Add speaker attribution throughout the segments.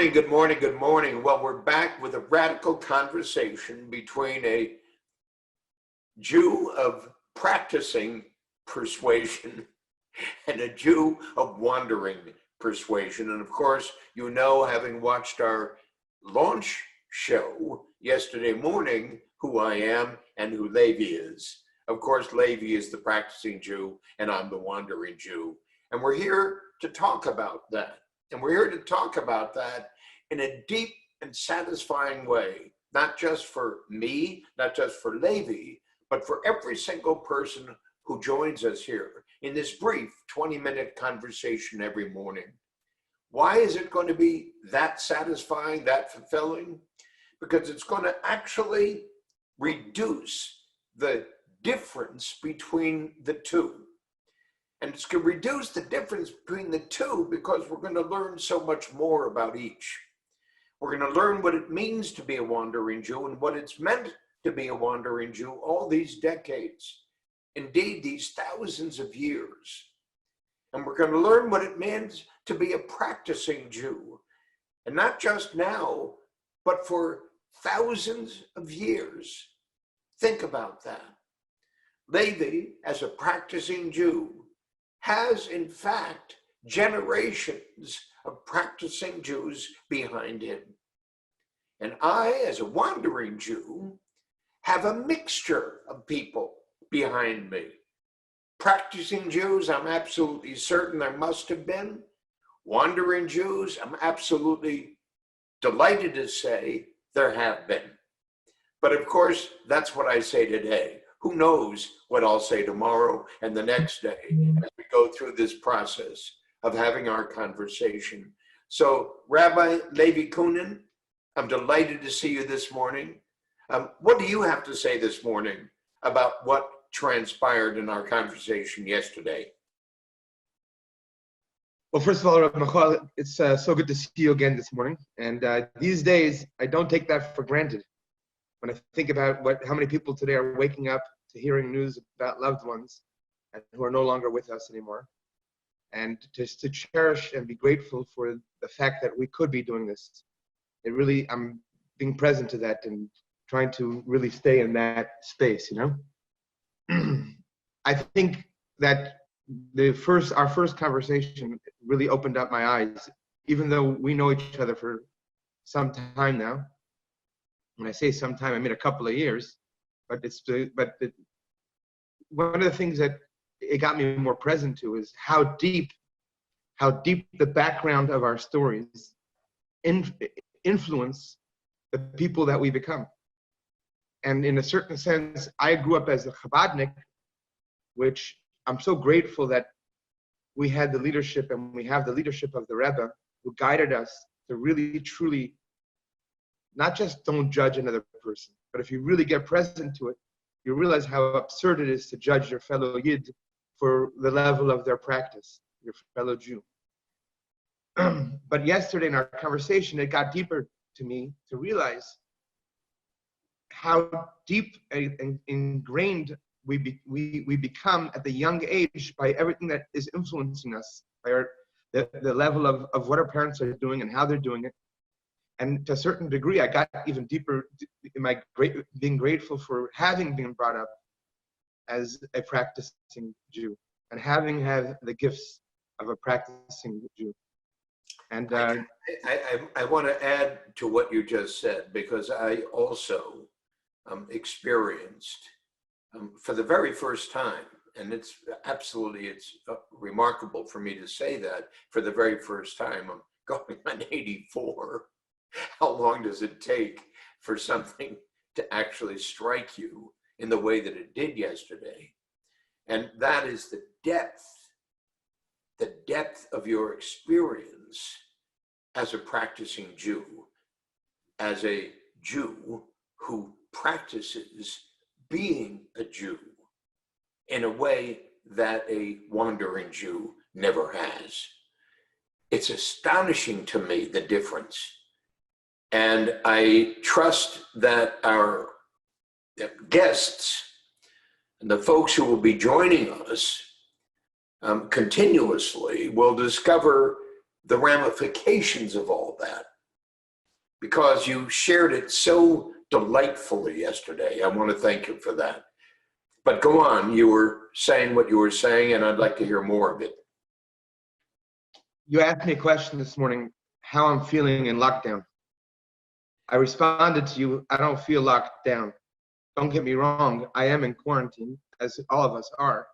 Speaker 1: morning, good morning, good morning. Well, we're back with a radical conversation between a Jew of practicing persuasion and a Jew of wandering persuasion. And of course, you know, having watched our launch show yesterday morning, who I am and who Levi is. Of course, Levi is the practicing Jew and I'm the wandering Jew. And we're here to talk about that. And we're here to talk about that in a deep and satisfying way, not just for me, not just for Levi, but for every single person who joins us here in this brief 20-minute conversation every morning. Why is it going to be that satisfying, that fulfilling? Because it's going to actually reduce the difference between the two. And it's going to reduce the difference between the two because we're going to learn so much more about each. We're going to learn what it means to be a wandering Jew and what it's meant to be a wandering Jew all these decades, indeed these thousands of years. And we're going to learn what it means to be a practicing Jew, and not just now, but for thousands of years. Think about that. Levi, as a practicing Jew, has in fact generations of practicing Jews behind him. And I, as a wandering Jew, have a mixture of people behind me. Practicing Jews, I'm absolutely certain there must have been. Wandering Jews, I'm absolutely delighted to say there have been. But of course, that's what I say today. Who knows what I'll say tomorrow and the next day as we go through this process of having our conversation. So, Rabbi Levi Kunin, I'm delighted to see you this morning. What do you have to say this morning about what transpired in our conversation yesterday?
Speaker 2: Well, first of all, Rabbi Michal, it's so good to see you again this morning. And these days, I don't take that for granted. When I think about how many people today are waking up to hearing news about loved ones and who are no longer with us anymore, and just to cherish and be grateful for the fact that we could be doing this. It really, I'm being present to that and trying to really stay in that space, you know? I think that our first conversation really opened up my eyes, even though we know each other for some time now. When I say some time, I mean a couple of years, but one of the things that it got me more present to is how deep the background of our stories influence the people that we become. And in a certain sense, I grew up as a Chabadnik, which I'm so grateful that we had the leadership and we have the leadership of the Rebbe who guided us to really, truly, not just don't judge another person, but if you really get present to it, you realize how absurd it is to judge your fellow Yid for the level of their practice, your fellow Jew. But yesterday in our conversation, it got deeper to me to realize how deep and ingrained we become at the young age by everything that is influencing us, by the level of what our parents are doing and how they're doing it. And to a certain degree, I got even deeper in my being grateful for having been brought up as a practicing Jew and having had the gifts of a practicing Jew. And
Speaker 1: I want to add to what you just said, because I also experienced for the very first time, and it's remarkable for me to say that for the very first time. I'm going on 84. How long does it take for something to actually strike you in the way that it did yesterday? And that is the depth of your experience as a practicing Jew, as a Jew who practices being a Jew in a way that a wandering Jew never has. It's astonishing to me, the difference. And I trust that our guests and the folks who will be joining us continuously will discover the ramifications of all that because you shared it so delightfully yesterday. I want to thank you for that. But go on, you were saying what you were saying, and I'd like to hear more of it.
Speaker 2: You asked me a question this morning, how I'm feeling in lockdown. I responded to you, I don't feel locked down. Don't get me wrong, I am in quarantine, as all of us are.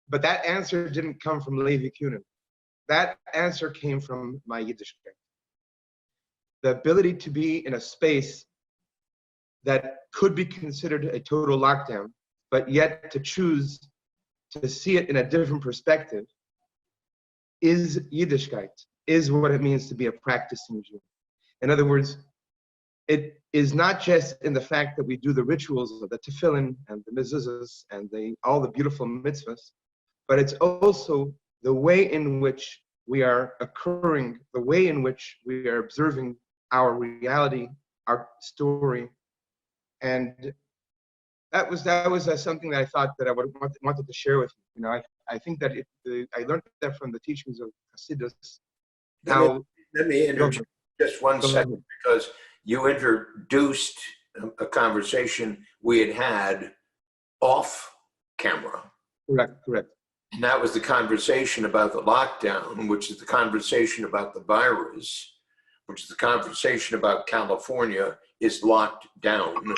Speaker 2: But that answer didn't come from Levi Kunin. That answer came from my Yiddishkeit. The ability to be in a space that could be considered a total lockdown, but yet to choose to see it in a different perspective is Yiddishkeit, is what it means to be a practicing Jew. In other words, it is not just in the fact that we do the rituals of the tefillin and the mezuzahs and all the beautiful mitzvahs, but it's also the way in which we are occurring, the way in which we are observing our reality, our story. And that was something that I thought that I wanted to share with you. You know, I think that I learned that from the teachings of Hasidus.
Speaker 1: Let me interject just one second, because you introduced a conversation we had off camera.
Speaker 2: Correct.
Speaker 1: And that was the conversation about the lockdown, which is the conversation about the virus, which is the conversation about California is locked down,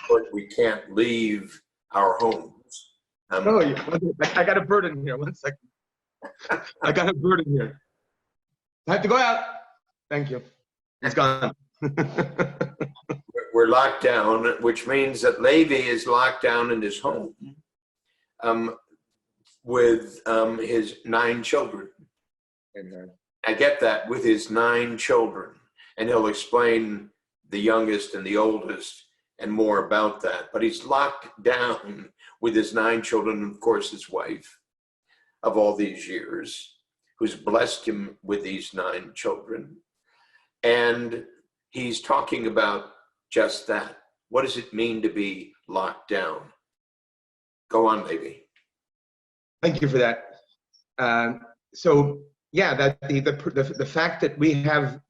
Speaker 1: but we can't leave our homes.
Speaker 2: I got a bird in here. 1 second. I got a bird in here. I have to go out. Thank you. It's gone.
Speaker 1: We're locked down, which means that Levi is locked down in his home with his 9 children. I get that, with his 9 children. And he'll explain the youngest and the oldest and more about that. But he's locked down with his 9 children, and of course his wife of all these years, who's blessed him with these 9 children. And he's talking about just that. What does it mean to be locked down? Go on, Levi.
Speaker 2: Thank you for that. So yeah, that the fact that we have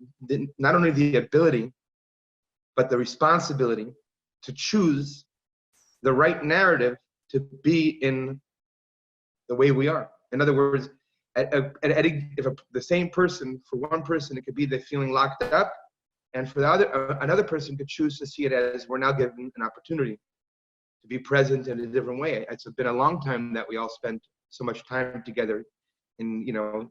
Speaker 2: not only the ability, but the responsibility to choose the right narrative to be in the way we are. In other words, the same person, for one person, it could be they're feeling locked up, and for the other, another person could choose to see it as we're now given an opportunity to be present in a different way. It's been a long time that we all spent so much time together in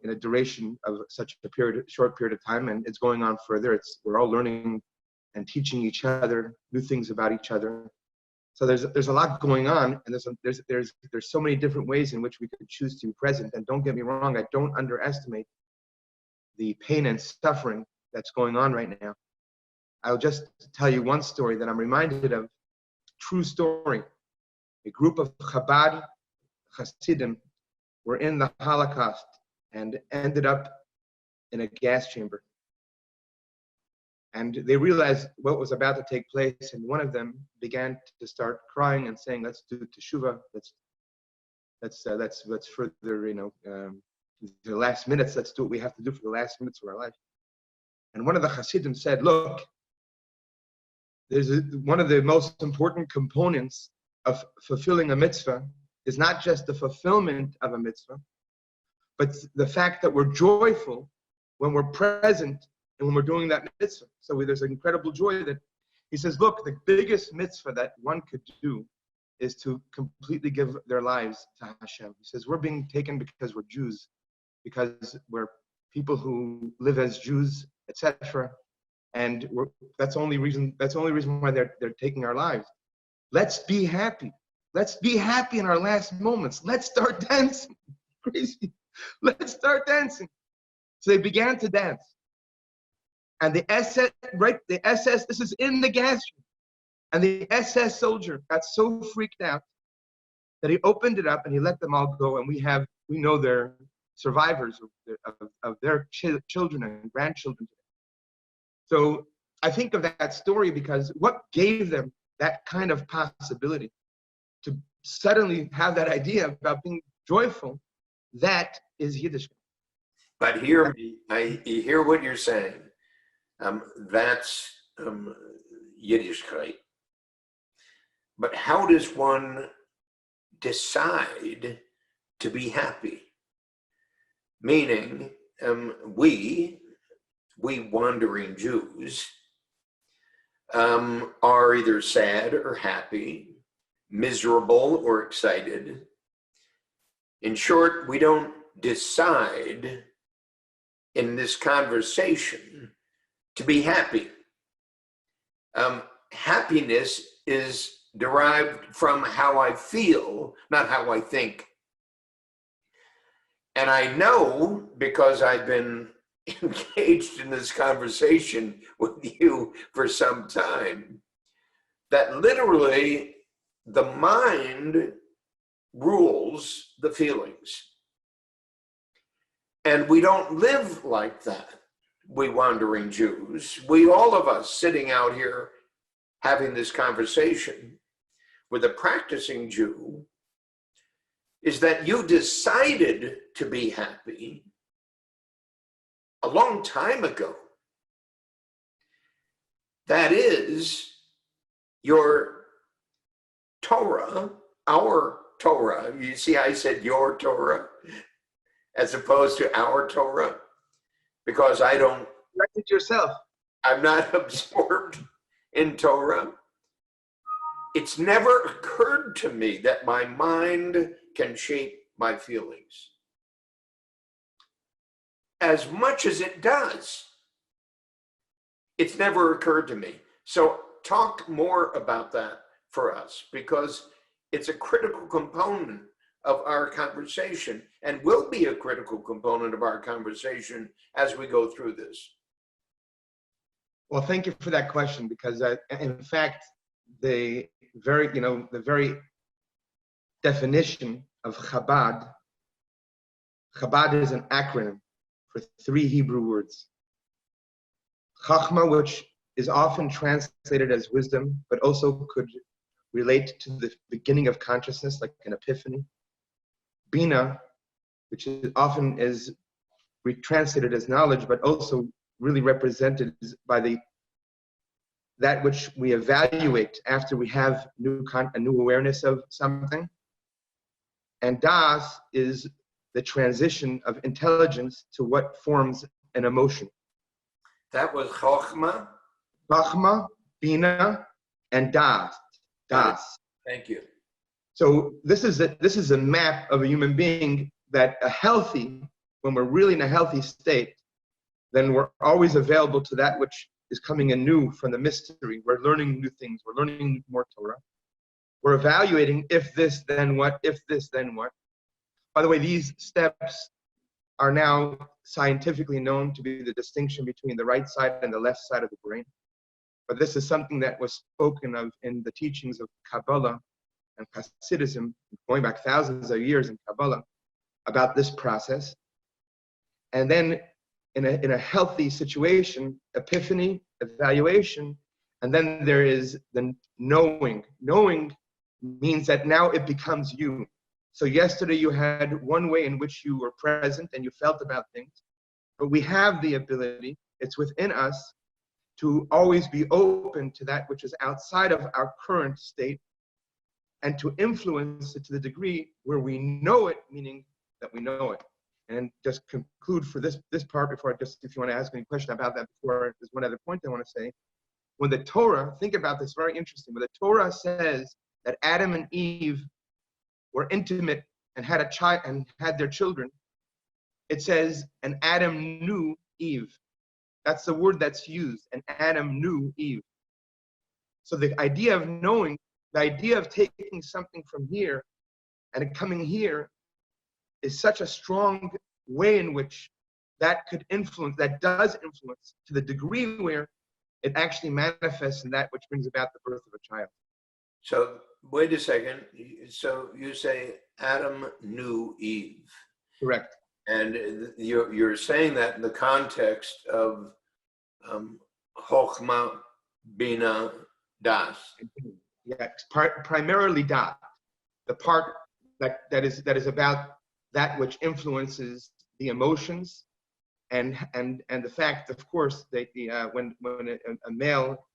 Speaker 2: a duration of such a short period of time, and it's going on further. We're all learning and teaching each other new things about each other. So there's a lot going on, and there's so many different ways in which we could choose to be present. And don't get me wrong, I don't underestimate the pain and suffering that's going on right now. I'll just tell you one story that I'm reminded of. True story. A group of Chabad Hasidim were in the Holocaust and ended up in a gas chamber. And they realized what was about to take place, and one of them began to start crying and saying, "Let's do teshuvah. Let's further, the last minutes. Let's do what we have to do for the last minutes of our life." And one of the Hasidim said, "Look, one of the most important components of fulfilling a mitzvah is not just the fulfillment of a mitzvah, but the fact that we're joyful when we're present and when we're doing that mitzvah." So there's an incredible joy that he says, look, the biggest mitzvah that one could do is to completely give their lives to Hashem. He says, we're being taken because we're Jews, because we're people who live as Jews, etc. And that's the only reason why they're taking our lives. Let's be happy. Let's be happy in our last moments. Let's start dancing. Crazy. Let's start dancing. So they began to dance. And the SS, this is in the gas room. And the SS soldier got so freaked out that he opened it up and he let them all go. And we know they're survivors of their children and grandchildren. So I think of that story because what gave them that kind of possibility to suddenly have that idea about being joyful, that is Yiddish.
Speaker 1: But I hear what you're saying. That's Yiddishkeit. But how does one decide to be happy? Meaning, we wandering Jews, are either sad or happy, miserable or excited. In short, we don't decide in this conversation to be happy. Happiness is derived from how I feel, not how I think. And I know, because I've been engaged in this conversation with you for some time, that literally the mind rules the feelings. And we don't live like that, we wandering Jews. We, all of us sitting out here having this conversation with a practicing Jew, is that you decided to be happy a long time ago. That is your Torah, our Torah. You see, I said your Torah as opposed to our Torah, because I don't.
Speaker 2: Correct it yourself.
Speaker 1: I'm not absorbed in Torah. It's never occurred to me that my mind can shape my feelings as much as it does. It's never occurred to me. So talk more about that for us, because it's a critical component of our conversation and will be a critical component of our conversation as we go through this.
Speaker 2: Well, thank you for that question, because in fact, the very definition of Chabad is an acronym for 3 Hebrew words. Chachma, which is often translated as wisdom, but also could relate to the beginning of consciousness, like an epiphany. Bina, which often is translated as knowledge, but also really represented by that which we evaluate after we have a new awareness of something. And das is the transition of intelligence to what forms an emotion.
Speaker 1: That was Chochmah.
Speaker 2: Chachma, Bina, and Das.
Speaker 1: Thank you.
Speaker 2: So this is a map of a human being that when we're really in a healthy state, then we're always available to that which is coming anew from the mystery. We're learning new things. We're learning more Torah. We're evaluating if this, then what, if this, then what. By the way, these steps are now scientifically known to be the distinction between the right side and the left side of the brain. But this is something that was spoken of in the teachings of Kabbalah and Hasidism, going back thousands of years in Kabbalah, about this process. And then in a healthy situation, epiphany, evaluation, and then there is the knowing. Knowing means that now it becomes you. So yesterday you had one way in which you were present and you felt about things, but we have the ability, it's within us, to always be open to that which is outside of our current state and to influence it to the degree where we know it, meaning that we know it. And just conclude for this part before if you want to ask any question about that before, there's one other point I want to say. When the Torah, think about this, very interesting, when the Torah says that Adam and Eve were intimate and had a child and had their children, it says, and Adam knew Eve. That's the word that's used, and Adam knew Eve. So the idea of knowing, the idea of taking something from here and it coming here is such a strong way in which that does influence to the degree where it actually manifests in that which brings about the birth of a child.
Speaker 1: So wait a second. So you say Adam knew Eve.
Speaker 2: Correct.
Speaker 1: And you're saying that in the context of Chochmah, Bina, Das.
Speaker 2: Yeah, primarily Das. The part that is about that which influences the emotions and the fact, of course, that when a male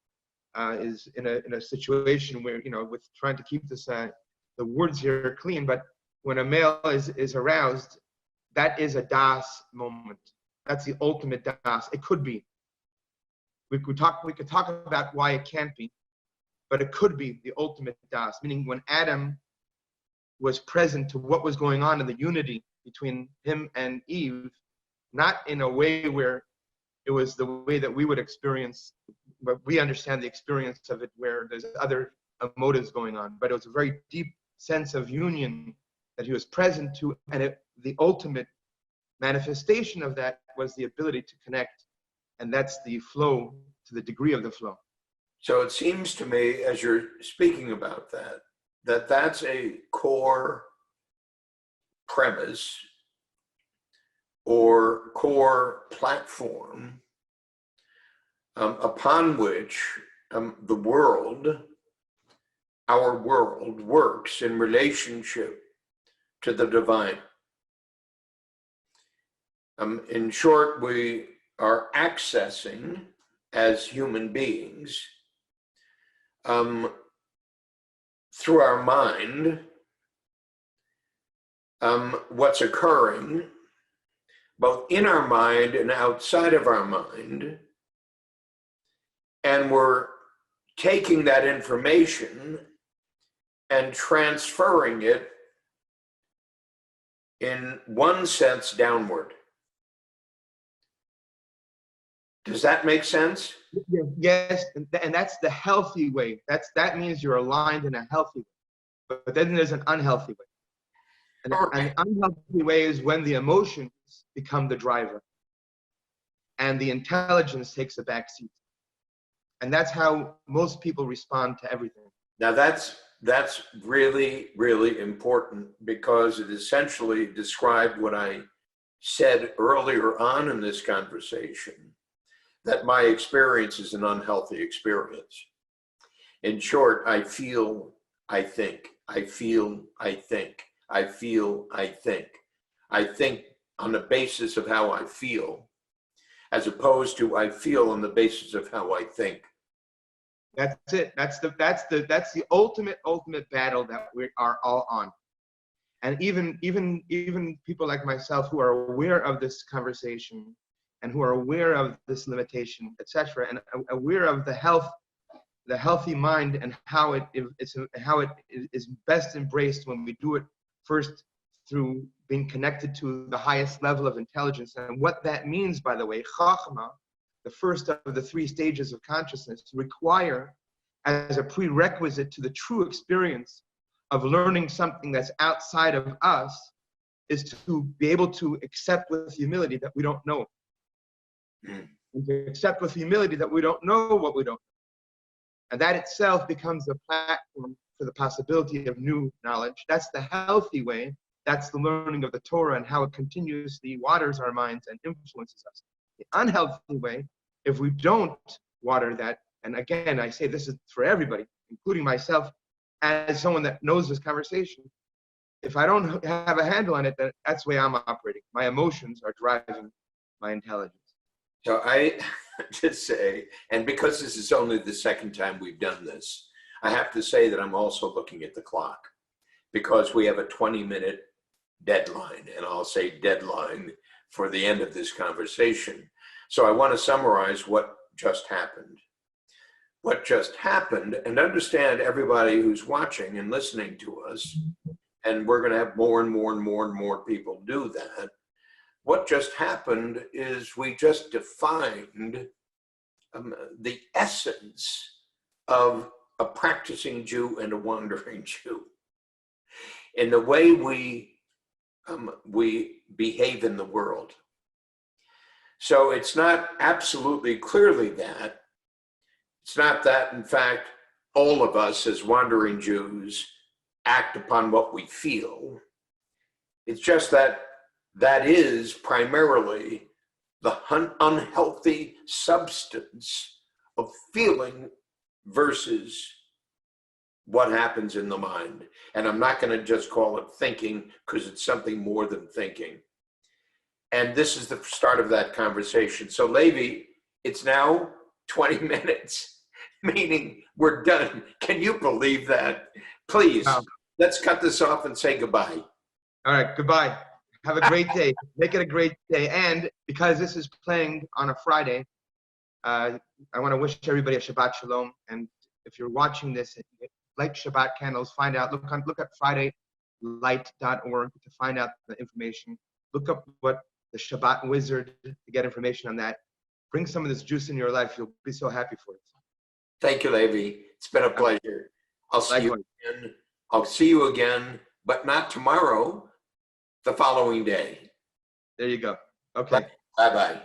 Speaker 2: is in a situation where, with trying to keep this the words here clean, but when a male is aroused, that is a das moment. That's the ultimate das. It could be. We could talk about why it can't be, but it could be the ultimate das. Meaning, when Adam was present to what was going on in the unity between him and Eve, not in a way where it was the way that we would experience, but we understand the experience of it where there's other motives going on, but it was a very deep sense of union that he was present to, and the ultimate manifestation of that was the ability to connect, and that's the flow, to the degree of the flow.
Speaker 1: So it seems to me, as you're speaking about that that's a core premise or core platform upon which the world, our world, works in relationship to the divine. In short, we are accessing, as human beings, through our mind, what's occurring both in our mind and outside of our mind, and we're taking that information and transferring it in one sense downward. Does that make sense?
Speaker 2: Yes, and that's the healthy way. That means you're aligned in a healthy way. But then there's an unhealthy way. And an unhealthy way is when the emotions become the driver and the intelligence takes a back seat. And that's how most people respond to everything.
Speaker 1: Now that's really, really important, because it essentially described what I said earlier on in this conversation, that my experience is an unhealthy experience. In short, I feel, I think, I feel, I think, I feel, I think. I think on the basis of how I feel, as opposed to I feel on the basis of how I think.
Speaker 2: That's it. That's the ultimate battle that we are all on. And even people like myself who are aware of this conversation and who are aware of this limitation, etc., and aware of the healthy mind and how it is best embraced when we do it first through being connected to the highest level of intelligence. And what that means, by the way, Chachma, the first of the three stages of consciousness, require as a prerequisite to the true experience of learning something that's outside of us, is to be able to accept with humility that we don't know. And to accept with humility that we don't know what we don't know. And that itself becomes a platform for the possibility of new knowledge. That's the healthy way. That's the learning of the Torah and how it continuously waters our minds and influences us. The unhealthy way, if we don't water that, and again, I say this is for everybody, including myself, as someone that knows this conversation, if I don't have a handle on it, that's the way I'm operating. My emotions are driving my intelligence.
Speaker 1: So I just say, and because this is only the second time we've done this, I have to say that I'm also looking at the clock, because we have a 20-minute deadline, and I'll say deadline for the end of this conversation. So I want to summarize what just happened. What just happened, and understand everybody who's watching and listening to us, and we're going to have more and more and more and more people do that. What just happened is we just defined the essence of a practicing Jew and a wandering Jew in the way we behave in the world. So it's not absolutely clearly that. It's not that, in fact, all of us as wandering Jews act upon what we feel. It's just that that is primarily the unhealthy substance of feeling versus what happens in the mind. And I'm not going to just call it thinking, because it's something more than thinking. And this is the start of that conversation. So Levi, it's now 20 minutes, meaning we're done. Can you believe that? Please,
Speaker 2: Wow.
Speaker 1: let's cut this off and say goodbye.
Speaker 2: All right, goodbye. Have a great day. Make it a great day. And because this is playing on a Friday, I want to wish everybody a Shabbat Shalom. And if you're watching this, light Shabbat candles. Find out. Look at FridayLight.org to find out the information. Look up what the Shabbat Wizard to get information on that. Bring some of this juice in your life. You'll be so happy for it.
Speaker 1: Thank you, Levi. It's been a pleasure. I'll see you again. I'll see you again, but not tomorrow, the following day.
Speaker 2: There you go. Okay.
Speaker 1: Bye-bye.